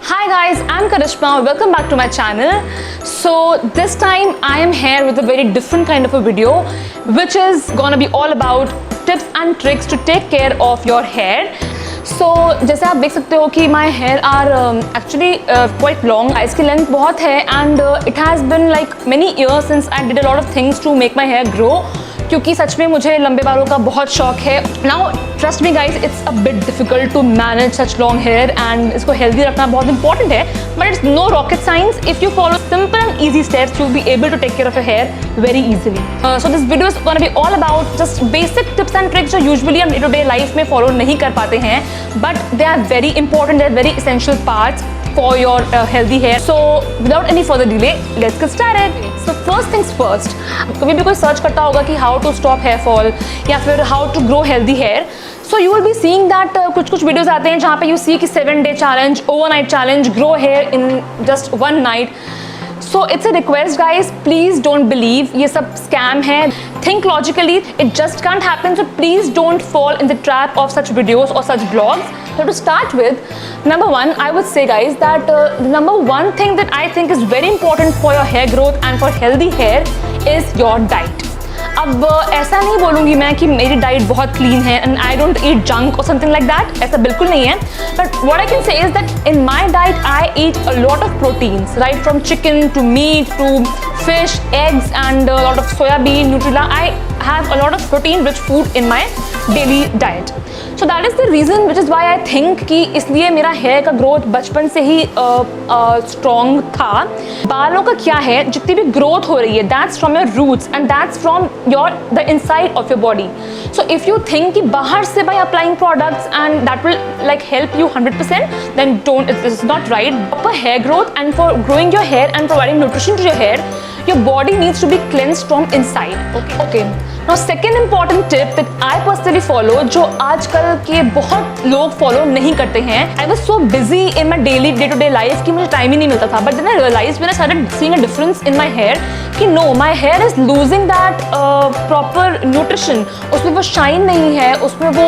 Hi guys, I'm Karishma. Welcome back to my channel. So this time I am here with a very different kind of a video, which is gonna be all about tips and tricks to take care of your hair. So जैसे आप देख सकते हो कि my hair are actually quite long. इसकी length बहुत है and it has been like many years since I did a lot of things to make my hair grow. क्योंकि सच में मुझे लंबे बालों का बहुत शौक है. Now trust me guys, it's a bit difficult to manage such long hair and इसको healthy रखना बहुत important है. But it's no rocket science. If you follow simple and easy steps, you'll be able to take care of your hair very easily. So this video is gonna be all about just basic tips and tricks जो usually हम day-to-day life में follow नहीं कर पाते हैं, but they are very important. They are very essential parts for your healthy hair. So without any further delay, let's get started. So first things first, कभी भी कोई सर्च करता होगा कि how to stop hair fall या फिर how to grow healthy hair. So you will be seeing that कुछ videos आते हैं जहाँ पे you see कि 7-day challenge, overnight challenge, grow hair in just one night. So it's a request guys, please don't believe ये सब scam है. Think logically, it just can't happen. So please don't fall in the trap of such videos or such blogs. So to start with, number one, I would say guys that the number one thing that I think is very important for your hair growth and for healthy hair is your diet. अब ऐसा नहीं बोलूँगी मैं कि मेरी diet बहुत clean है and I don't eat junk और समथिंग लाइक दैट, ऐसा बिल्कुल नहीं है. But what I can say is that in my diet I eat a lot of proteins, right from chicken to meat to fish, eggs and a lot of soybean, Nutella. I have a lot of protein rich food in my daily diet. So that is the reason which is why I think कि इसलिए मेरा hair का growth बचपन से ही strong था. बालों का क्या है, जितनी भी growth हो रही है that's from your roots and that's from the inside of your body. So if you think कि बाहर से by applying products and that will like help you 100%, then don't. It is not right. For hair growth and for growing your hair and providing nutrition to your hair, your body needs to be cleansed from inside. Okay. Now second important tip that I personally follow, जो आजकल के बहुत लोग follow नहीं करते हैं. I was so busy in my daily day-to-day life कि मुझे time ही नहीं मिलता था. But then I realized when I started seeing a difference in my hair कि no, my hair is losing that proper nutrition. उसमें वो shine नहीं है, उसमें वो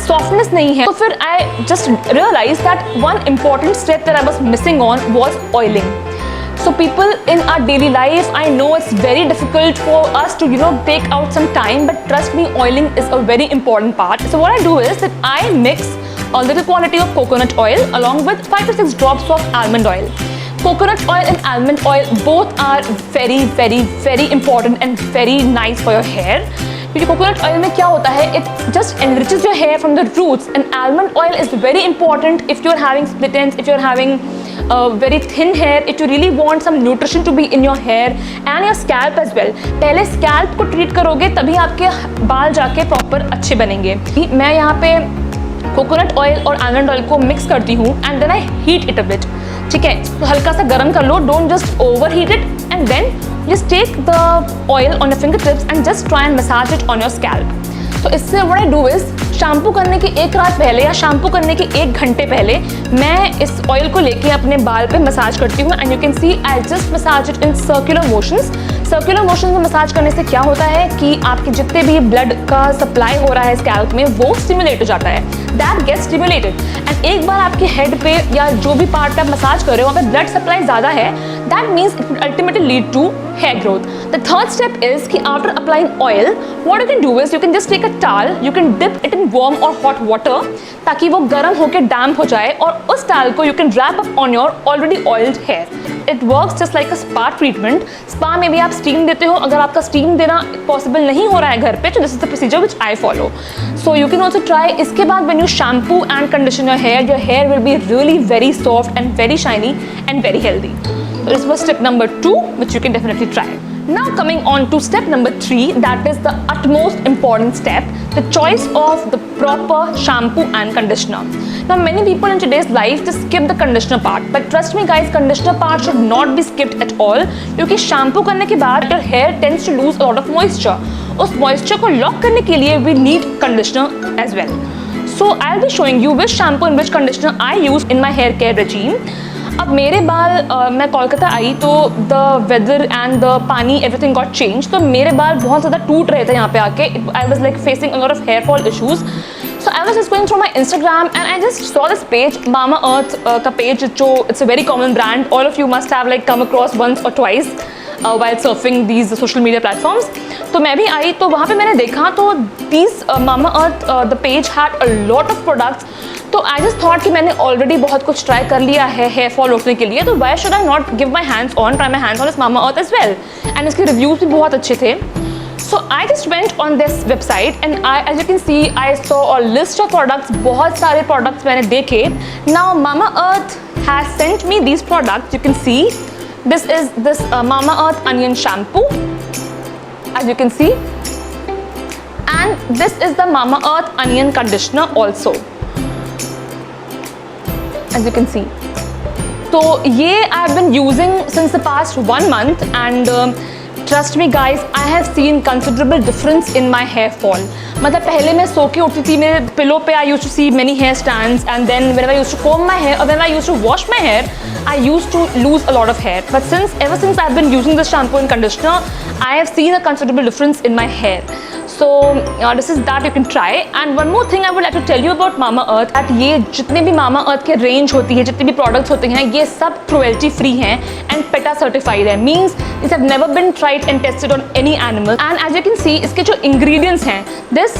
softness नहीं है. तो फिर I just realized that one important step that I was missing on was oiling. So people in our daily life, I know it's very difficult for us to take out some time, but trust me, oiling is a very important part. So what I do is that I mix a little quantity of coconut oil along with 5 to 6 drops of almond oil. Coconut oil and almond oil both are very, very, very important and very nice for your hair. क्योंकि coconut oil में क्या होता है, it just enriches your hair from the roots and almond oil is very important if you are having split ends, if you are having very thin hair, if you really want some nutrition to be in your hair and your scalp as well. पहले scalp को treat करोगे तभी आपके बाल जाके proper अच्छे बनेंगे. मैं यहाँ पे कोकोनट ऑयल और आलमंड ऑयल को मिक्स करती हूँ and then I heat it a bit. ठीक है, तो हल्का सा गर्म कर लो, don't just over heat it and then just take the oil on your fingertips and just try and massage it on your scalp. तो इससे what I do is shampoo करने की एक रात पहले या शैम्पू करने के 1 घंटे पहले मैं इस ऑयल को लेके अपने बाल पे मसाज करती हूँ and you can see I just massage it in circular motions. Circular motion में मसाज करने से क्या होता है कि आपके जितने भी ब्लड का सप्लाई हो रहा है स्कैल्प में वो स्टिमुलेट हो जाता है, दैट गेट्स स्टिमुलेटेड एंड एक बार आपके हेड पे या जो भी पार्ट पे आप मसाज कर रहे हो वहाँ पे ब्लड सप्लाई ज़्यादा है, that means it will ultimately lead to hair growth. The third step is कि after applying oil, what you can do is you can just take a towel, you can dip it in warm or hot water ताकि वो गर्म होके damp हो जाए और उस towel को you can wrap up on your already oiled hair. It works just like a spa treatment. Spa में भी आप steam देते हो, अगर आपका steam देना possible नहीं हो रहा है घर पे तो this is the procedure which I follow. So you can also try. इसके बाद when you shampoo and condition your hair will be really very soft and very shiny and very healthy. This was step number 2, which you can definitely try. Now coming on to step number 3, that is the utmost important step, the choice of the proper shampoo and conditioner. Now many people in today's life just skip the conditioner part, but trust me guys, conditioner part should not be skipped at all क्योंकि shampoo करने के बाद your hair tends to lose a lot of moisture. उस moisture को lock करने के लिए we need conditioner as well. So I'll be showing you which shampoo and which conditioner I use in my hair care regime. अब मेरे बाल मैं कोलकाता आई तो द वेदर एंड द पानी एवरीथिंग गॉट चेंज, तो मेरे बाल बहुत ज़्यादा टूट रहे थे यहाँ पे आके. I was like facing a lot of hair fall issues. So I was just going through my Instagram and I just saw this page, Mamaearth का page, जो it's a very common brand. All of you must have like come across once or twice while surfing these social media platforms. तो मैं भी आई, तो वहाँ पे मैंने देखा तो these Mamaearth the page had a lot of products. तो आई जस्ट थॉट कि मैंने ऑलरेडी बहुत कुछ ट्राई कर लिया है हेयर फॉल रोकने के लिए, तो why should I not give my hands on, try my hands on this Mamaearth as well. And इसके रिव्यूज भी बहुत अच्छे थे. So I just went on this website and as you can see, I saw a list of products. बहुत सारे products मैंने देखे. Now Mamaearth has sent me these products. You can see this is this Mamaearth onion shampoo, as you can see, and this is the Mamaearth onion conditioner also, as you can see. तो ये I have been using since the past 1 month and trust me guys, I have seen considerable difference in my hair fall. मतलब पहले मैं सो के उठती थी, मेरे pillow पे I used to see many hair strands, and then whenever I used to comb my hair or when I used to wash my hair, I used to lose a lot of hair. But ever since I've been using this shampoo and conditioner, I have seen a considerable difference in my hair. So this is that you can try. And one more thing I would like to tell you about Mamaearth, that ये जितने भी Mamaearth के range होती है, जितने भी products होते हैं, ये सब cruelty free हैं and PETA certified है. Means these have never been tried and tested on any animal. And as you can see, इसके जो ingredients हैं, this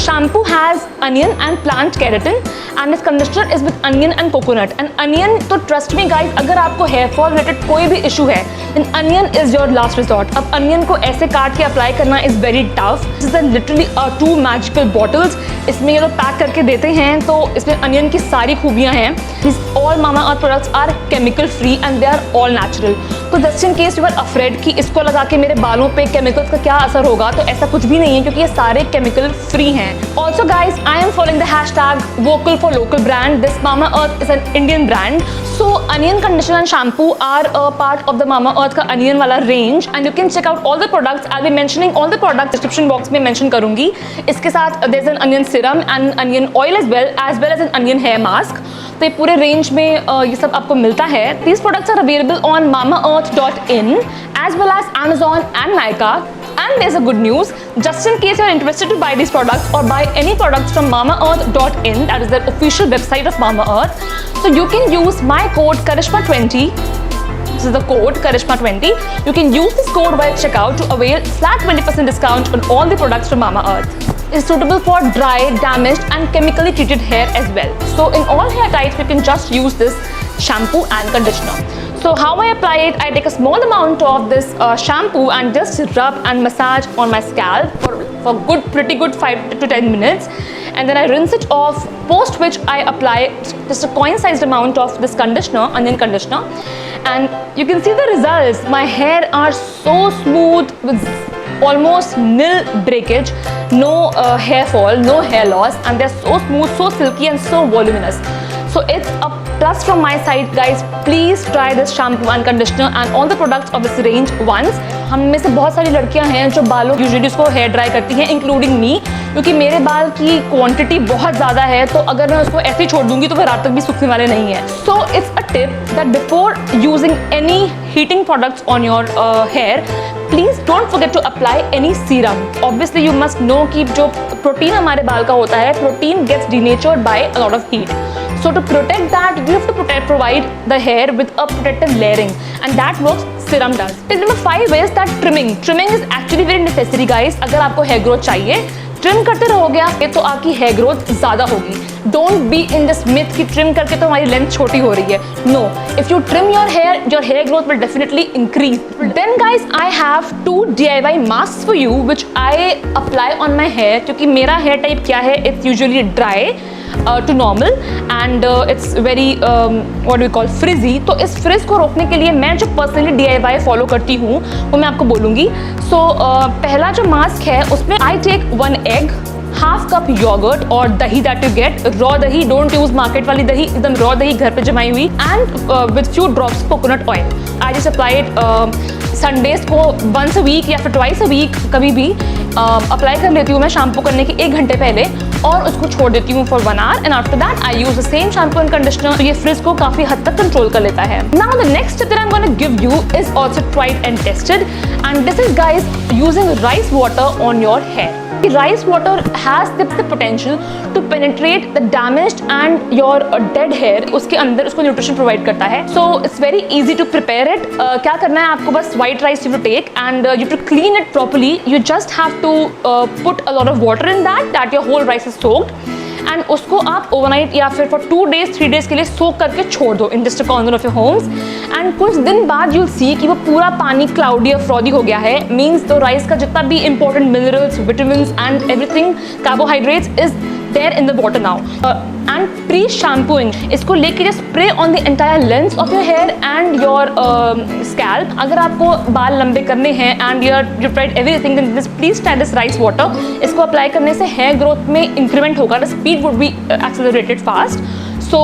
shampoo has onion and plant keratin, and this conditioner is with onion and coconut. And onion, तो trust me guys, अगर आपको hair fall related कोई भी issue है, then onion is your last resort. अब onion को ऐसे काट के apply करना is very tough. This is literally 2 magical bottles. इसमें ये लोग पैक करके देते हैं, तो इसमें अनियन की सारी खूबियाँ हैं. These all Mamaearth products are chemical free and they are all natural. तो just in case you are afraid कि इसको लगा के मेरे बालों पे chemicals का क्या असर होगा, तो ऐसा कुछ भी नहीं है क्योंकि ये सारे chemical free हैं. Also guys, I am following the hashtag vocal for local brand. This Mamaearth is an Indian brand. So onion conditioner and shampoo are a part of the Mamaearth का onion वाला range, and you can check out all the products. I'll be mentioning all the products description box में mention करूँगी. इसके साथ there's an onion serum and onion oil as well as an onion hair mask. तो ये पूरे range में ये सब आपको मिलता है. These products are available on mamaearth.in as well as Amazon and Nykaa. And there's a good news, just in case you're interested to buy these products or buy any products from mamaearth.in, that is the official website of Mamaearth, so you can use my code Karishma20. This is the code Karishma20. You can use this code while checkout to avail flat 20% discount on all the products from Mamaearth. It's suitable for dry, damaged and chemically treated hair as well. So in all hair types, you can just use this shampoo and conditioner. So how I apply it, I take a small amount of this shampoo and just rub and massage on my scalp for pretty good 5 to 10 minutes, and then I rinse it off, post which I apply just a coin-sized amount of this conditioner, onion conditioner, and you can see the results. My hair are so smooth with almost nil breakage, no hair fall, no hair loss, and they're so smooth, so silky and so voluminous. So it's a plus from my side guys. Please try this shampoo and conditioner and all the products of this range once. हम में से बहुत सारी लड़कियां हैं जो बालों usually उसको हेयर ड्राई करती हैं, इंक्लूडिंग मी, क्योंकि मेरे बाल की क्वांटिटी बहुत ज़्यादा है, तो अगर मैं उसको ऐसे ही छोड़ दूंगी तो फिर रात तक भी सूखने वाले नहीं है. So it's a tip that before using any heating products on your hair, please don't forget to apply any serum. Obviously you must know कि जो प्रोटीन हमारे बाल का होता है, protein gets denatured by a lot of heat. So to protect that, you have to provide the hair with a protective layering, and that works serum does. Tip number 5 is that trimming. Trimming is actually very necessary guys. अगर आपको hair growth चाहिए, trim करते रहोगे आप तो आपकी hair growth ज़्यादा होगी. Don't be in this myth कि ट्रिम करके तो हमारी लेंथ छोटी हो रही है. No, if you trim your hair growth will definitely increase. Then guys I have 2 DIY mask for you which I apply on my hair, क्योंकि मेरा हेयर टाइप क्या है, it's usually dry to normal and it's very what do we call frizzy. तो इस fridge को रोकने के लिए मैं जो पर्सनली DIY फॉलो करती हूँ वो मैं आपको बोलूँगी. सो पहला जो मास्क है उसमें I take 1 egg, half cup yoghurt और dahi that you get, raw dahi, don't use market वाली दही, एकदम रॉ दही घर पे जमाई हुई, and with few drops coconut oil. I just apply it Sundays को वंस अ वीक या फिर ट्वाइस अ वीक कभी भी अप्लाई कर लेती हूँ मैं शैम्पू करने के 1 घंटे पहले, और उसको छोड़ देती हूँ for 1 hour, and after that I use the same shampoo and conditioner. तो ये फ्रिज को काफी हद तक कंट्रोल कर लेता है. Now the next tip that I am gonna give you is also tried and tested, and this is guys using rice water on your hair. Rice water has the potential to penetrate the damaged and your dead hair, उसके अंदर उसको nutrition provide करता है. So it's very easy to prepare it. क्या करना है आपको, बस white rice you have to take and you have to clean it properly. You just have to put a lot of water in that your whole rice is soaked. And उसको आप overnight या फिर for 2 days 3 days के लिए सोक करके छोड़ दो in just a corner of your homes. And कुछ दिन बाद यूल सी कि वो पूरा पानी क्लाउडी और फ्रॉदी हो गया है. मीन्स तो राइस का जितना भी important minerals, vitamins and everything, carbohydrates is there in the water now. And pre shampooing, इसको लेके just spray on the entire length of your hair and your scalp. अगर आपको बाल लंबे करने हैं and you tried everything, then please try this rice water. इसको apply करने से हेयर ग्रोथ में इंक्रीमेंट होगा. The speed would be accelerated fast. So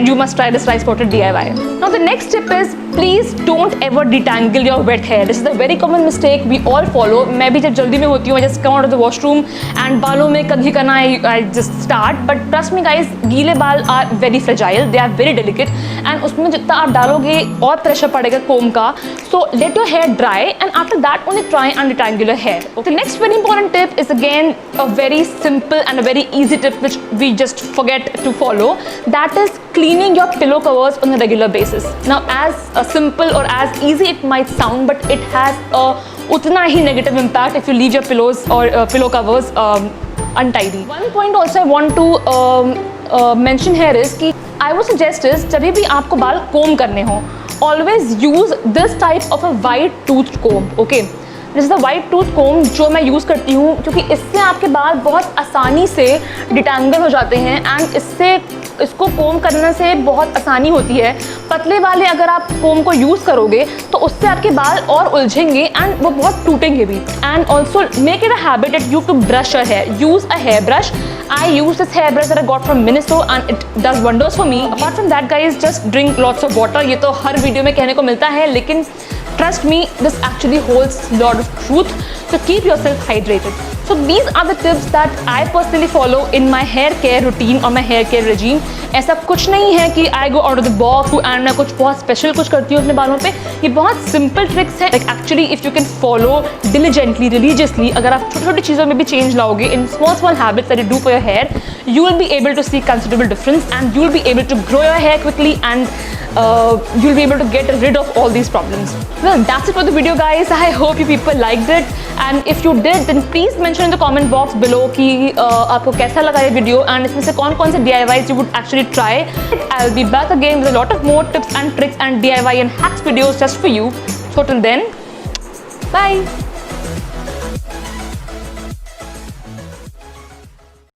you must try this rice water DIY. Now the next tip is, please don't ever detangle your wet hair. This is a very common mistake we all follow. मैं भी जब जल्दी में होती हूँ, I just come out of the washroom and बालों में कंघी करना I just start. But trust me guys, गीले बाल are very fragile. They are very delicate. And उसमें जितना आप डालोगे और प्रेशर पड़ेगा कोम का. So let your hair dry and after that only try and detangle your hair. Okay. The next very important tip is again a very simple and a very easy tip which we just forget to follow. That is cleaning your pillow covers on a regular basis. Now as simple or as easy it might sound, but it has a utna hi negative impact if you leave your pillows or pillow covers untidy. One point also I want to mention here is कि I would suggest is जब भी आपको बाल comb करने हो, always use this type of a white tooth comb. Okay. This is the white tooth comb जो मैं use करती हूँ, क्योंकि इससे आपके बाल बहुत आसानी से डिटेंगल हो जाते हैं एंड इसको कोम करने से बहुत आसानी होती है. पतले वाले अगर आप कोम को यूज़ करोगे तो उससे आपके बाल और उलझेंगे एंड वो बहुत टूटेंगे भी. And also make it a habit that you to brush your hair. Use a hair brush. I use this hair brush that I got from Miniso and it does wonders for me. Apart from that guys, just drink lots of water. ये तो हर video में कहने को मिलता है, लेकिन trust me, this actually holds a lot of truth. So keep yourself hydrated. So these are the tips that I personally follow in my hair care routine or my hair care regime. ऐसा कुछ नहीं है कि I go out of the box and मैं कुछ बहुत special कुछ करती हूँ अपने बालों पे. ये बहुत सिंपल ट्रिक्स है. Like actually if you can follow diligently, religiously, अगर आप छोटी छोटी चीज़ों में भी चेंज लाओगे in small habits that you do for your hair, you will be able to see considerable difference and you will be able to grow your hair quickly and you'll be able to get rid of all these problems. Well, that's it for the video guys. I hope you people liked it and if you did then please mention in the comment box below कि आपको कैसा लगा ये video and इसमें से कौन कौन से DIYs you would actually try. I'll be back again with a lot of more tips and tricks and DIY and hacks videos just for you. So till then, bye.